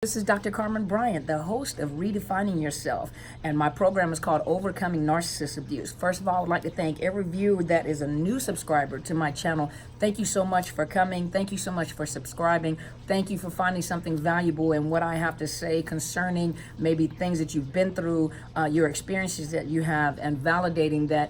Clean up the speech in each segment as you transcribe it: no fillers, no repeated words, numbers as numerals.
This is Dr. Carmen Bryant, the host of Redefining Yourself, and my program is called Overcoming Narcissist Abuse. First of all, I would like to thank every viewer that is a new subscriber to my channel. Thank you so much for coming. Thank you so much for subscribing. Thank you for finding something valuable in what I have to say concerning maybe things that you've been through, your experiences that you have, and validating that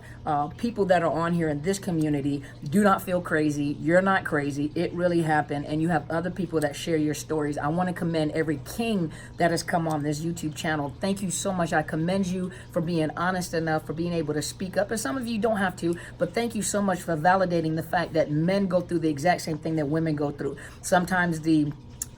people that are on here in this community do not feel crazy. You're not crazy. It really happened, and you have other people that share your stories. I want to commend every king that has come on this YouTube channel. Thank you so much. I commend you for being honest enough, for being able to speak up. And some of you don't have to, but thank you so much for validating the fact that men go through the exact same thing that women go through. Sometimes the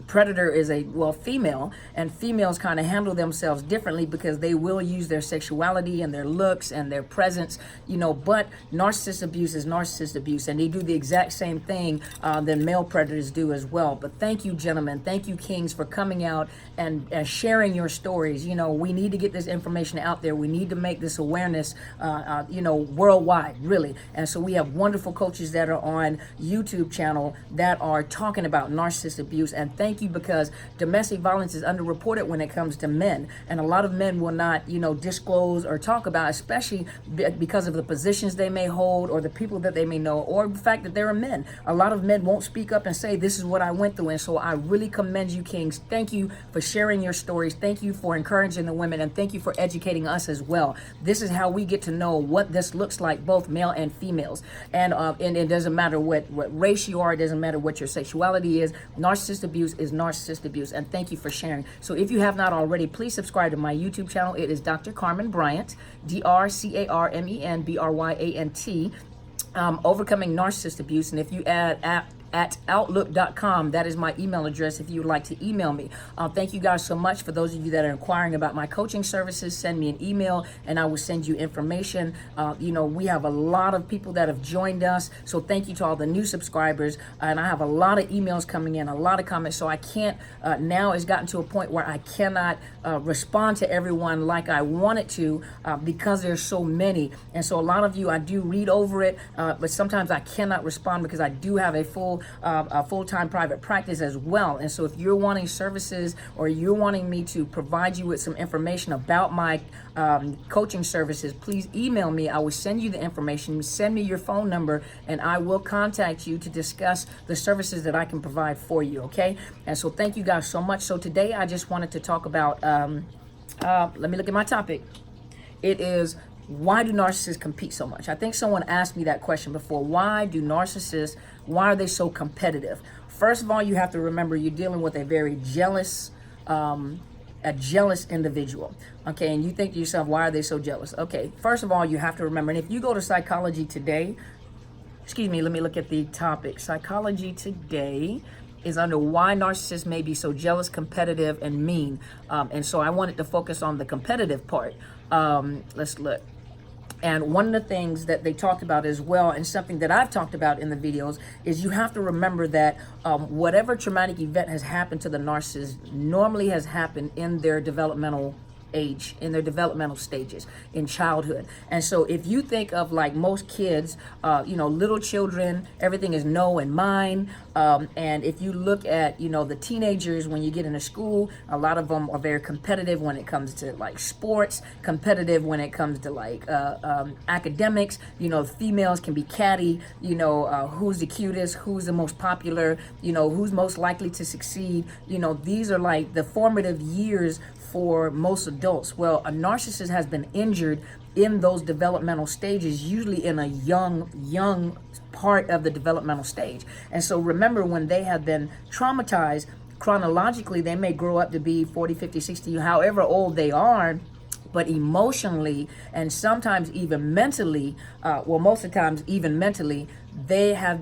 predator is a female, and females kind of handle themselves differently because they will use their sexuality and their looks and their presence, but narcissist abuse is narcissist abuse, and they do the exact same thing that male predators do as well. But thank you, gentlemen, thank you, kings, for coming out and sharing your stories. We need to get this information out there. We need to make this awareness worldwide, really. And so we have wonderful coaches that are on YouTube channel that are talking about narcissist abuse. And thank you, because domestic violence is underreported when it comes to men, and a lot of men will not disclose or talk about, especially because of the positions they may hold or the people that they may know, or the fact that they're men. A lot of men won't speak up and say, this is what I went through. And so I really commend you, kings. Thank you for sharing your stories. Thank you for encouraging the women, and thank you for educating us as well. This is how we get to know what this looks like, both male and females. And it doesn't matter what race you are, it doesn't matter what your sexuality is. Narcissist abuse is narcissist abuse. And thank you for sharing. So if you have not already, please subscribe to my YouTube channel. It is Dr. Carmen Bryant, DrCarmen Bryant, Overcoming Narcissist Abuse. And if you add at outlook.com, that is my email address if you would like to email me. Thank you guys so much. For those of you that are inquiring about my coaching services, send me an email and I will send you information. We have a lot of people that have joined us, so thank you to all the new subscribers. And I have a lot of emails coming in, a lot of comments, so I can't, now it's gotten to a point where I cannot respond to everyone like I wanted to, because there's so many. And so a lot of you, I do read over it, but sometimes I cannot respond because I do have a full-time private practice as well. And so if you're wanting services, or you're wanting me to provide you with some information about my coaching services, please email me. I will send you the information. Send me your phone number and I will contact you to discuss the services that I can provide for you. Okay. And so thank you guys so much. So today I just wanted to talk about let me look at my topic. It is, why do narcissists compete so much? I think someone asked me that question before. Why are they so competitive? First of all, you have to remember you're dealing with a very jealous individual. Okay, and you think to yourself, why are they so jealous? Okay, first of all, you have to remember, and if you go to Psychology Today, let me look at the topic. Psychology Today is under why narcissists may be so jealous, competitive, and mean. And so I wanted to focus on the competitive part. Let's look. And one of the things that they talked about as well, and something that I've talked about in the videos, is you have to remember that whatever traumatic event has happened to the narcissist normally has happened in their developmental age, in their developmental stages in childhood. And so if you think of like most kids, little children, everything is no and mine. And if you look at, the teenagers, when you get into school, a lot of them are very competitive when it comes to like sports, competitive when it comes to like academics. Females can be catty, who's the cutest, who's the most popular, who's most likely to succeed. These are like the formative years for most adults. Well, a narcissist has been injured in those developmental stages, usually in a young part of the developmental stage. And so remember, when they have been traumatized, chronologically, they may grow up to be 40, 50, 60, however old they are, but emotionally and sometimes even mentally, most of the times even mentally, they are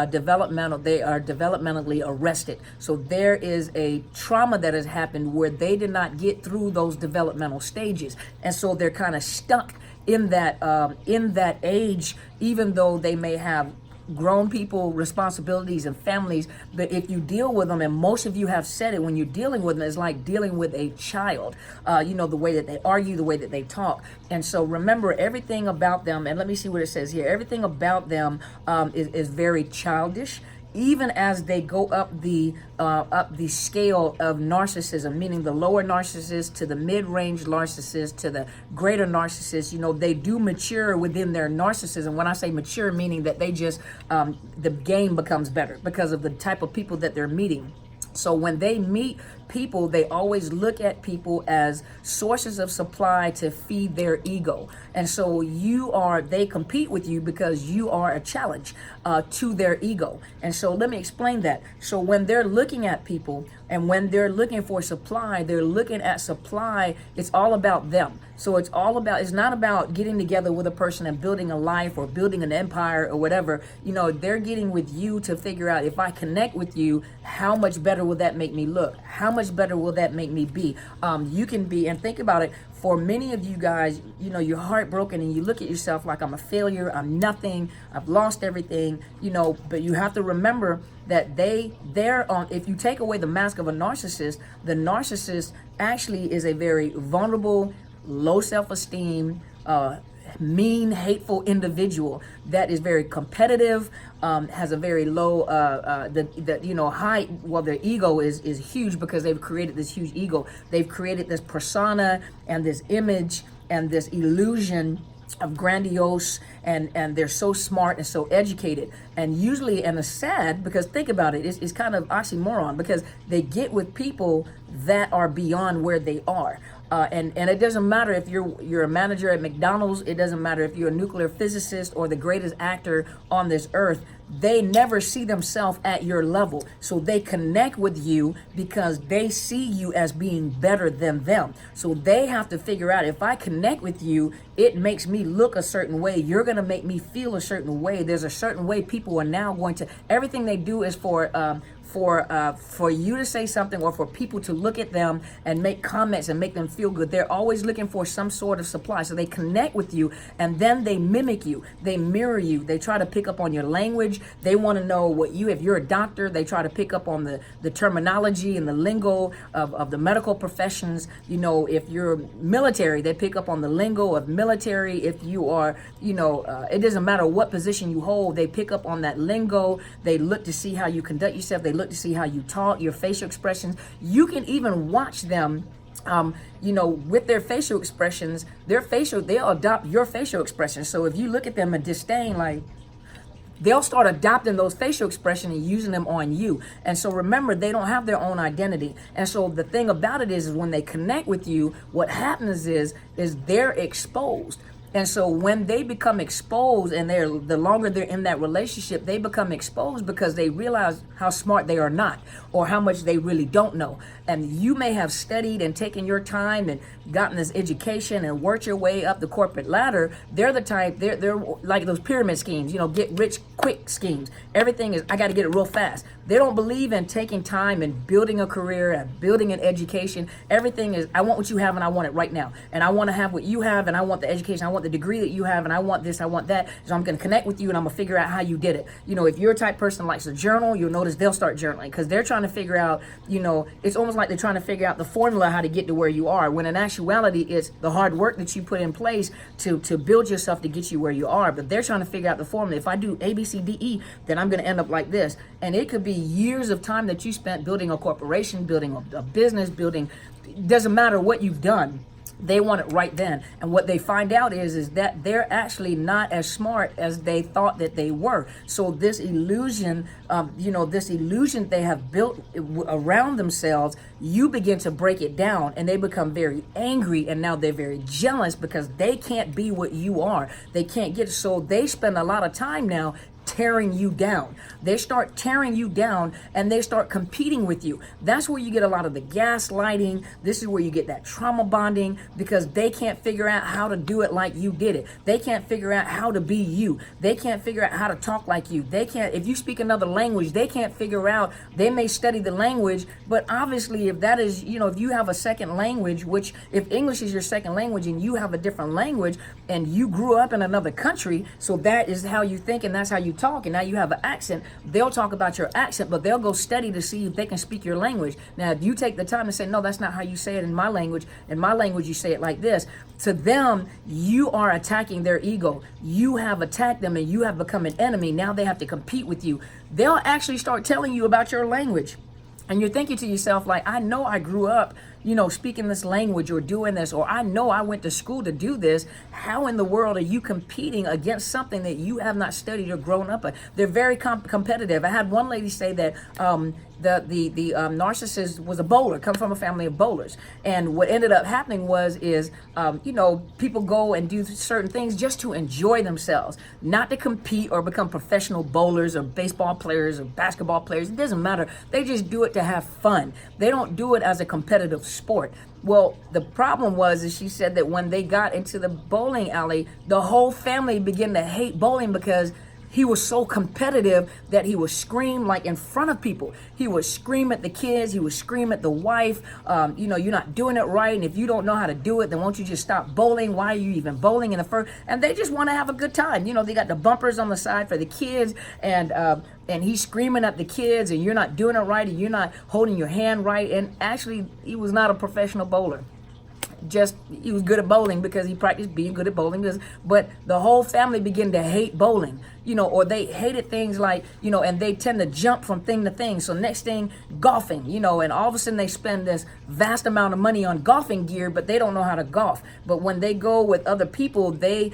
developmentally arrested. So there is a trauma that has happened where they did not get through those developmental stages. And so they're kind of stuck in that age, even though they may have grown people responsibilities and families. But if you deal with them, and most of you have said it, when you're dealing with them, it's like dealing with a child, the way that they argue, the way that they talk. And so remember, everything about them, and let me see what it says here, everything about them is very childish. even as they go up the scale of narcissism, meaning the lower narcissist to the mid-range narcissist to the greater narcissist, they do mature within their narcissism. When I say mature, meaning that they just the game becomes better because of the type of people that they're meeting. So when they meet people, they always look at people as sources of supply to feed their ego. And so they compete with you because you are a challenge to their ego. And so let me explain that. So when they're looking at people and when they're looking for supply, they're looking at supply. It's all about them. So it's not about getting together with a person and building a life or building an empire or whatever. They're getting with you to figure out, if I connect with you, how much better will that make me look? How much better will that make me be? You can be, and think about it, for many of you guys, you're heartbroken and you look at yourself like, I'm a failure, I'm nothing, I've lost everything, but you have to remember that if you take away the mask of a narcissist, the narcissist actually is a very vulnerable, low self-esteem, mean, hateful individual that is very competitive, has a very low, high. Well, their ego is huge because they've created this huge ego. They've created this persona and this image and this illusion of grandiose, and they're so smart and so educated, and usually, and it's sad because think about it, it's kind of oxymoron because they get with people that are beyond where they are. And it doesn't matter if you're a manager at McDonald's. It doesn't matter if you're a nuclear physicist or the greatest actor on this earth. They never see themselves at your level. So they connect with you because they see you as being better than them. So they have to figure out, if I connect with you, it makes me look a certain way. You're going to make me feel a certain way. There's a certain way people are now going to, everything they do is for you to say something or for people to look at them and make comments and make them feel good. They're always looking for some sort of supply. So they connect with you and then they mimic you. They mirror you. They try to pick up on your language. They want to know if you're a doctor, they try to pick up on the terminology and the lingo of the medical professions. If you're military, they pick up on the lingo of military. If you are, it doesn't matter what position you hold, they pick up on that lingo. They look to see how you conduct yourself. They look to see how you talk, your facial expressions. You can even watch them, with their facial expressions, they'll adopt your facial expressions. So if you look at them in disdain, they'll start adopting those facial expressions and using them on you. And so remember, they don't have their own identity. And so the thing about it is when they connect with you, what happens is they're exposed. And so when they become exposed and the longer they're in that relationship, they become exposed because they realize how smart they are not or how much they really don't know. And you may have studied and taken your time and gotten this education and worked your way up the corporate ladder. They're the type, they're like those pyramid schemes, get rich quick schemes. Everything is, I got to get it real fast. They don't believe in taking time and building a career and building an education. Everything is, I want what you have and I want it right now. And I want to have what you have and I want the education. I want the degree that you have and I want this, I want that. So I'm going to connect with you and I'm going to figure out how you did it. If you're a type person that likes to journal, you'll notice they'll start journaling because they're trying to figure out, it's almost like they're trying to figure out the formula how to get to where you are, when in actuality it's the hard work that you put in place to build yourself to get you where you are. But they're trying to figure out the formula. If I do A, B, C, D, E, then I'm going to end up like this. And it could be years of time that you spent building a corporation, building a business, doesn't matter what you've done. They want it right then. And what they find out is that they're actually not as smart as they thought that they were. So this illusion, they have built around themselves, you begin to break it down and they become very angry, and now they're very jealous because they can't be what you are. They can't get it. So they spend a lot of time now tearing you down. They start tearing you down and they start competing with you. That's where you get a lot of the gaslighting. This is where you get that trauma bonding because they can't figure out how to do it like you did it. They can't figure out how to be you. They can't figure out how to talk like you. They can't, if you speak another language, they can't figure out, they may study the language, but obviously if that is, if you have a second language, which if English is your second language and you have a different language and you grew up in another country, so that is how you think and that's how you talk and now you have an accent, they'll talk about your accent, but they'll go study to see if they can speak your language. Now, if you take the time to say, no, that's not how you say it in my language you say it like this, to them, you are attacking their ego. You have attacked them and you have become an enemy. Now they have to compete with you. They'll actually start telling you about your language. And you're thinking to yourself, like, I know I grew up, speaking this language or doing this, or I know I went to school to do this. How in the world are you competing against something that you have not studied or grown up with? They're very competitive. I had one lady say that the narcissist was a bowler, come from a family of bowlers. And what ended up happening is people go and do certain things just to enjoy themselves, not to compete or become professional bowlers or baseball players or basketball players. It doesn't matter. They just do it to have fun. They don't do it as a competitive sport. Well, the problem is she said that when they got into the bowling alley, the whole family began to hate bowling because he was so competitive that he would scream like in front of people. He would scream at the kids. He would scream at the wife. You're not doing it right. And if you don't know how to do it, then won't you just stop bowling? Why are you even bowling in the first? And they just want to have a good time. They got the bumpers on the side for the kids, and he's screaming at the kids, and you're not doing it right, and you're not holding your hand right. And actually, he was not a professional bowler. Just he was good at bowling because he practiced being good at bowling. But the whole family began to hate bowling, or they hated things like, and they tend to jump from thing to thing. So next thing, golfing, and all of a sudden they spend this vast amount of money on golfing gear, but they don't know how to golf. But when they go with other people, they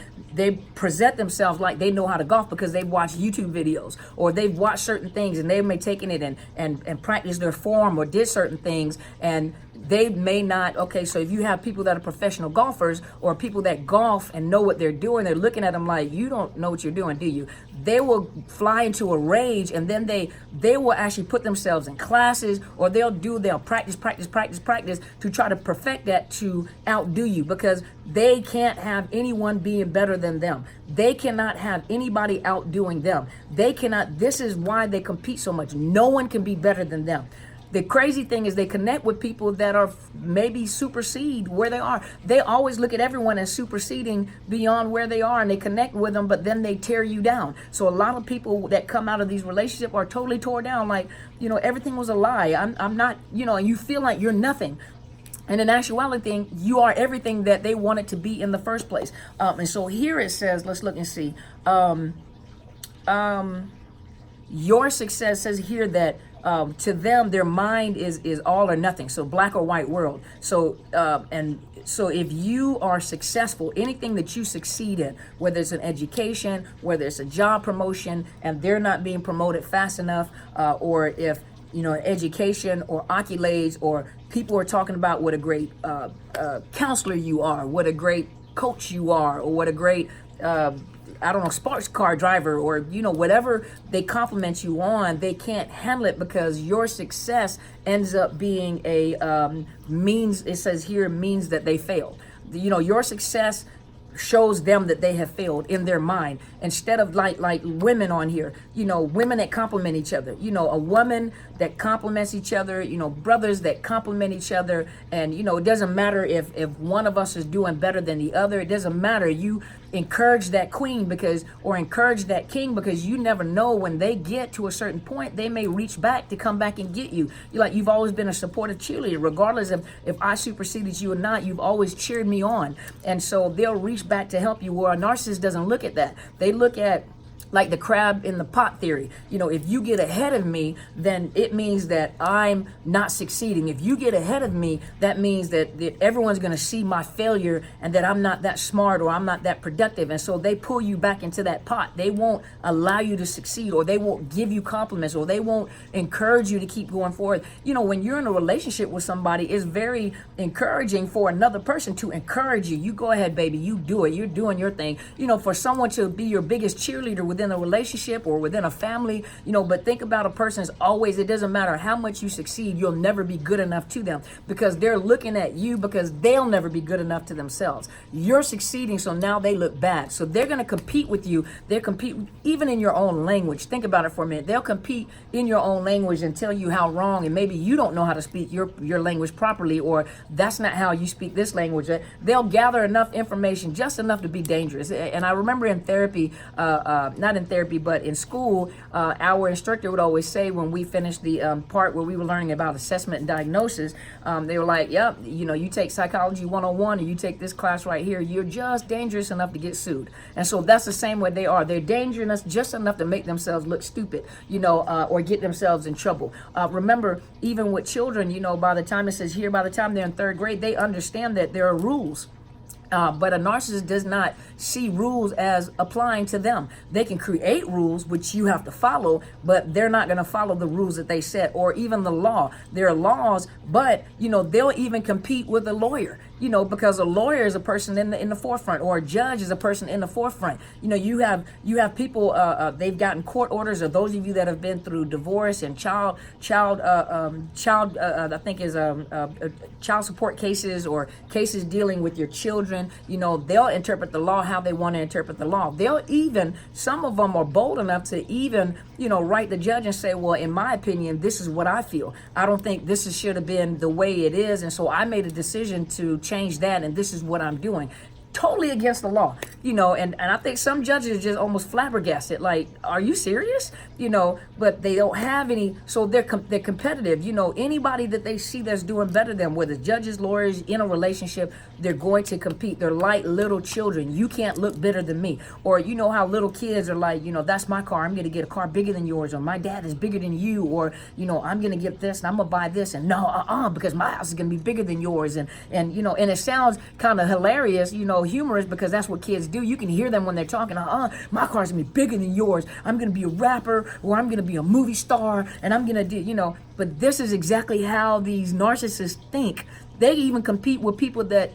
present themselves like they know how to golf because they've watched YouTube videos or they've watched certain things and they may taken it and practice their form or did certain things, and they may not. Okay, so if you have people that are professional golfers or people that golf and know what they're doing, they're looking at them like, you don't know what you're doing, do you? They will fly into a rage, and then they will actually put themselves in classes, or they'll practice to try to perfect that to outdo you, because they can't have anyone being better than them. They cannot have anybody outdoing them. This is why they compete so much. No one can be better than them. The crazy thing is they connect with people that are maybe supersede where they are. They always look at everyone as superseding beyond where they are, and they connect with them, but then they tear you down. So a lot of people that come out of these relationships are totally tore down, like, everything was a lie. I'm not, and you feel like you're nothing. And in actuality, you are everything that they wanted to be in the first place. And so here it says, let's look and see. Your success says here that to them, their mind is all or nothing. So black or white world. So if you are successful, anything that you succeed in, whether it's an education, whether it's a job promotion, and they're not being promoted fast enough, or if education or accolades, or people are talking about what a great counselor you are, what a great coach you are, or what a great sports car driver, or whatever they compliment you on, they can't handle it because your success ends up being a means. It says here means that they failed. Your success shows them that they have failed in their mind, instead of like women on here, women that compliment each other, a woman that compliments each other, brothers that compliment each other. And it doesn't matter if one of us is doing better than the other. It doesn't matter. You encourage that queen or encourage that king, because you never know when they get to a certain point, they may reach back to come back and get you. You've always been a supportive cheerleader, regardless of if I superseded you or not. You've always cheered me on, and so they'll reach back to help you. Where a narcissist doesn't look at that. They look at like the crab in the pot theory. If you get ahead of me, then it means that I'm not succeeding. If you get ahead of me, that means that everyone's going to see my failure and that I'm not that smart or I'm not that productive. And so they pull you back into that pot. They won't allow you to succeed, or they won't give you compliments, or they won't encourage you to keep going forward. When you're in a relationship with somebody, it's very encouraging for another person to encourage you. You go ahead, baby. You do it. You're doing your thing. For someone to be your biggest cheerleader within a relationship or within a family, but think about a person's always, it doesn't matter how much you succeed, you'll never be good enough to them, because they're looking at you because they'll never be good enough to themselves. You're succeeding, so now they look bad. So they're going to compete with you. They'll compete even in your own language. Think about it for a minute. They'll compete in your own language and tell you how wrong, and maybe you don't know how to speak your language properly, or that's not how you speak this language. They'll gather enough information, just enough to be dangerous. And I remember in therapy, not not in therapy, but in school, our instructor would always say when we finished the part where we were learning about assessment and diagnosis, they were like, yep, you know, you take psychology 101 and you take this class right here, you're just dangerous enough to get sued. And so that's the same way they are. They're dangerous just enough to make themselves look stupid, you know, or get themselves in trouble. Remember, even with children, you know, by the time it says here, by the time they're in third grade, they understand that there are rules. But a narcissist does not see rules as applying to them. They can create rules which you have to follow, but they're not going to follow the rules that they set, or even the law. There are laws, but you know, they'll even compete with a lawyer, you know, because a lawyer is a person in the forefront, or a judge is a person in the forefront. You know, you have people, they've gotten court orders, or those of you that have been through divorce and child support cases, or cases dealing with your children. You know, they'll interpret the law how they want to interpret the law. They'll even, some of them are bold enough to even, you know, write the judge and say, well, in my opinion, this is what I feel. I don't think this should have been the way it is. And so I made a decision to change that. And this is what I'm doing. Totally against the law, you know, and I think some judges are just almost flabbergasted, like, are you serious? You know, but they don't have any, so they're competitive. You know, anybody that they see that's doing better than, whether judges, lawyers, in a relationship, they're going to compete. They're like little children. You can't look better than me. Or you know how little kids are like, you know, that's my car, I'm going to get a car bigger than yours, or my dad is bigger than you, or, you know, I'm going to get this and I'm going to buy this, and no, because my house is going to be bigger than yours. And you know, and it sounds kind of hilarious, you know, humorous, because that's what kids do. You can hear them when they're talking, my car's gonna be bigger than yours, I'm gonna be a rapper, or I'm gonna be a movie star, and I'm gonna do, you know. But this is exactly how these narcissists think. They even compete with people that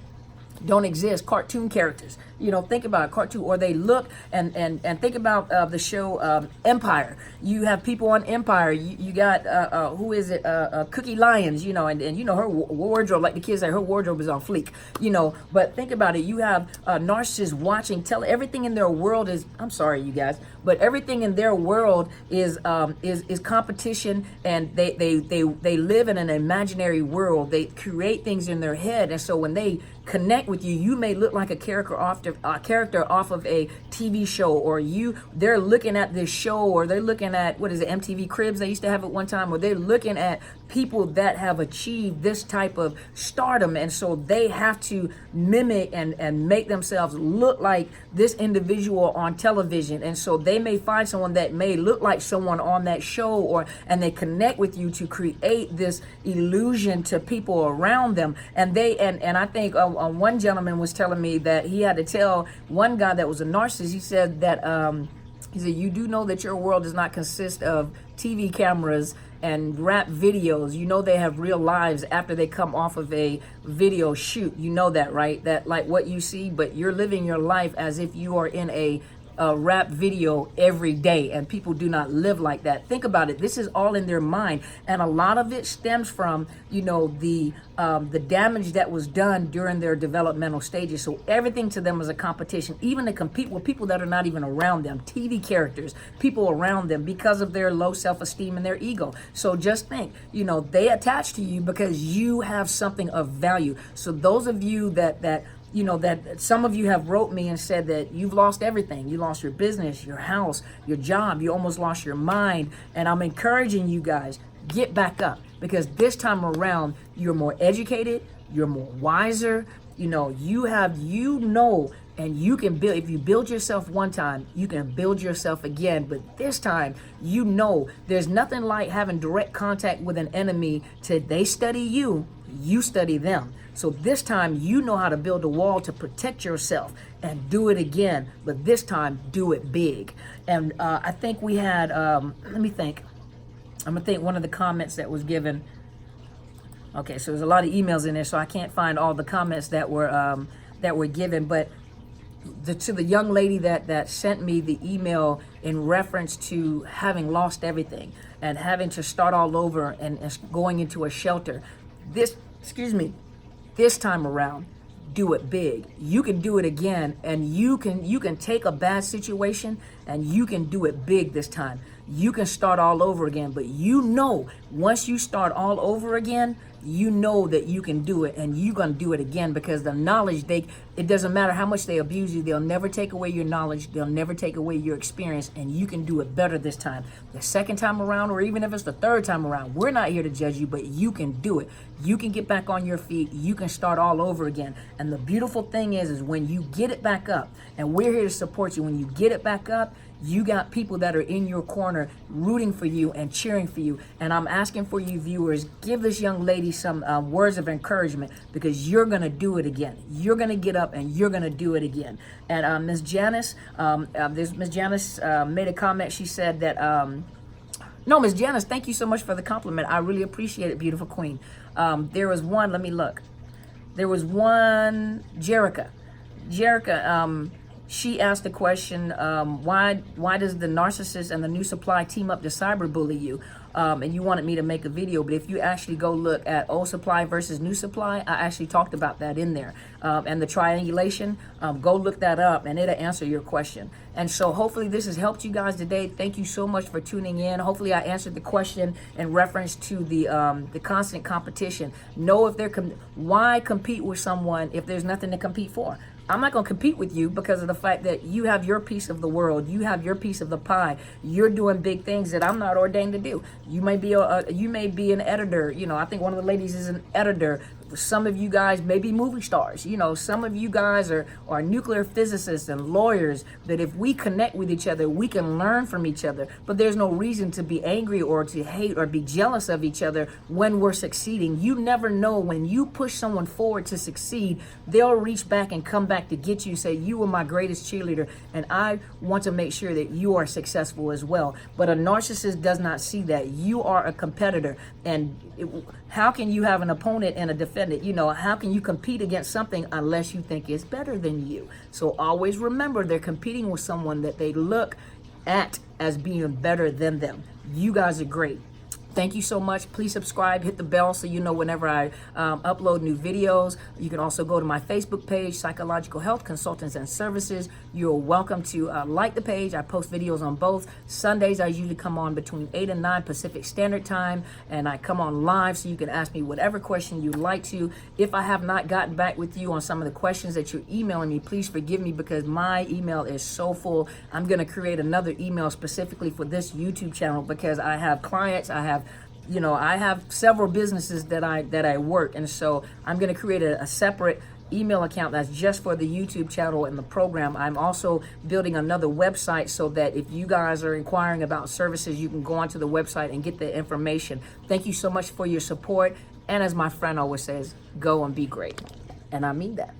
don't exist, cartoon characters. You know, think about cartoon, or they look and think about the show Empire. You have people on Empire. You got who is it? Cookie Lyons. You know, and you know her wardrobe, like the kids say, her wardrobe is on fleek. You know, but think about it. You have narcissists watching. Everything in their world is. I'm sorry, you guys, but everything in their world is competition, and they live in an imaginary world. They create things in their head, and so when they connect with you, you may look like a character off of a TV show, or they're looking at this show, or they're looking at, what is it, MTV Cribs they used to have at one time, or they're looking at people that have achieved this type of stardom, and so they have to mimic and make themselves look like this individual on television. And so they may find someone that may look like someone on that show, and they connect with you to create this illusion to people around them. And I think one gentleman was telling me that he had to tell one guy that was a narcissist. He said that he said, you do know that your world does not consist of TV cameras and rap videos. You know they have real lives after they come off of a video shoot. You know that, right? That, like, what you see, but you're living your life as if you are in a rap video every day, and people do not live like that. Think about it. This is all in their mind, and a lot of it stems from, you know, the damage that was done during their developmental stages. So everything to them is a competition, even to compete with people that are not even around them, TV characters, people around them, because of their low self-esteem and their ego. So just think, you know, they attach to you because you have something of value. So those of you that you know, that some of you have wrote me and said that you've lost everything. You lost your business, your house, your job. You almost lost your mind. And I'm encouraging you guys, get back up, because this time around, you're more educated, you're more wiser. You know, and you can build. If you build yourself one time, you can build yourself again. But this time, you know, there's nothing like having direct contact with an enemy. They study you, you study them. So this time, you know how to build a wall to protect yourself, and do it again. But this time, do it big. And I think we had, let me think. I'm going to think one of the comments that was given. Okay, so there's a lot of emails in there, so I can't find all the comments that were given. But to the young lady that sent me the email in reference to having lost everything and having to start all over and going into a shelter, this time around, do it big. You can do it again, and you can take a bad situation and you can do it big this time. You can start all over again, but you know, once you start all over again, you know that you can do it, and you're going to do it again, because the knowledge, it doesn't matter how much they abuse you, they'll never take away your knowledge, they'll never take away your experience, and you can do it better this time. The second time around, or even if it's the third time around, we're not here to judge you, but you can do it. You can get back on your feet. You can start all over again. And the beautiful thing is when you get it back up, and we're here to support you, when you get it back up, you got people that are in your corner rooting for you and cheering for you. And I'm asking for you viewers, give this young lady some words of encouragement, because you're going to do it again. You're going to get up and you're going to do it again. And Ms. Janice, Ms. Janice made a comment. She said that, no, Ms. Janice, thank you so much for the compliment. I really appreciate it, beautiful queen. There was one, let me look. There was one, Jerica. She asked the question, why does the narcissist and the new supply team up to cyberbully you? And you wanted me to make a video, but if you actually go look at old supply versus new supply, I actually talked about that in there. And the triangulation, go look that up and it'll answer your question. And so hopefully this has helped you guys today. Thank you so much for tuning in. Hopefully I answered the question in reference to the constant competition. Know if why compete with someone if there's nothing to compete for? I'm not going to compete with you because of the fact that you have your piece of the world. You have your piece of the pie. You're doing big things that I'm not ordained to do. You may be an editor. You know, I think one of the ladies is an editor. Some of you guys may be movie stars. You know, some of you guys are nuclear physicists and lawyers, that if we connect with each other, we can learn from each other. But there's no reason to be angry or to hate or be jealous of each other when we're succeeding. You never know, when you push someone forward to succeed, they'll reach back and come back to get you, say, you were my greatest cheerleader, and I want to make sure that you are successful as well. But a narcissist does not see that. You are a competitor, and how can you have an opponent and a defendant? You know, how can you compete against something unless you think it's better than you? So always remember, they're competing with someone that they look at as being better than them. You guys are great. Thank you so much. Please subscribe, hit the bell so you know whenever I upload new videos. You can also go to my Facebook page, Psychological Health Consultants and Services. You're welcome to like the page. I post videos on both. Sundays, I usually come on between 8 and 9 Pacific Standard Time, and I come on live so you can ask me whatever question you'd like to. If I have not gotten back with you on some of the questions that you're emailing me, please forgive me, because my email is so full. I'm going to create another email specifically for this YouTube channel, because I have clients, I have several businesses that I work, and so I'm going to create a separate email account that's just for the YouTube channel and the program. I'm also building another website so that if you guys are inquiring about services, you can go onto the website and get the information. Thank you so much for your support, and as my friend always says, go and be great, and I mean that.